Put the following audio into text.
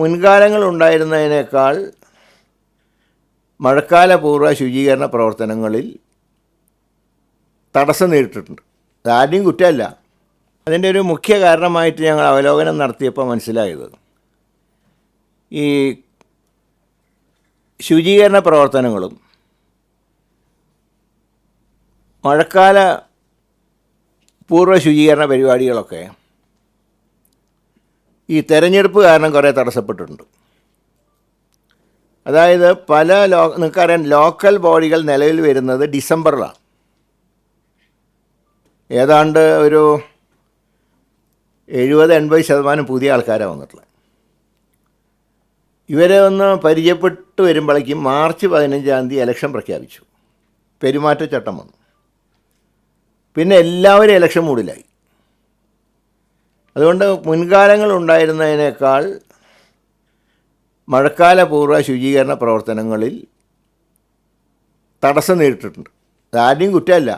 മുൻകാലങ്ങളുണ്ടായിരുന്നതിനേക്കാൾ മഴക്കാലപൂർവ്വ ശുചീകരണ പ്രവർത്തനങ്ങളിൽ തടസ്സം നേരിട്ടിട്ടുണ്ട്. അതാരുടെയും കുറ്റമല്ല. അതിൻ്റെ ഒരു മുഖ്യ കാരണമായിട്ട് ഞങ്ങൾ അവലോകനം നടത്തിയപ്പോൾ മനസ്സിലായത്, ഈ ശുചീകരണ പ്രവർത്തനങ്ങളും മഴക്കാല പൂർവ്വ ശുചീകരണ പരിപാടികളൊക്കെ ഈ തെരഞ്ഞെടുപ്പ് കാരണം കുറേ തടസ്സപ്പെട്ടിട്ടുണ്ട്. അതായത് നിങ്ങൾക്കറിയാം, ലോക്കൽ ബോഡികൾ നിലവിൽ വരുന്നത് ഡിസംബറിലാണ്. ഏതാണ്ട് ഒരു 70-80% പുതിയ ആൾക്കാരാണ് വന്നിട്ടുള്ളത്. ഇവരെ ഒന്ന് പരിചയപ്പെട്ട് വരുമ്പോഴേക്കും മാർച്ച് 15 ഇലക്ഷൻ പ്രഖ്യാപിച്ചു, പെരുമാറ്റച്ചട്ടം വന്നു. പിന്നെ എല്ലാവരും ഇലക്ഷൻ മൂഡിലായി. അതുകൊണ്ട് മുൻകാലങ്ങളുണ്ടായിരുന്നതിനേക്കാൾ മഴക്കാലപൂർവ്വ ശുചീകരണ പ്രവർത്തനങ്ങളിൽ തടസ്സം നേരിട്ടിട്ടുണ്ട്. അതാരുടെയും കുറ്റമല്ല.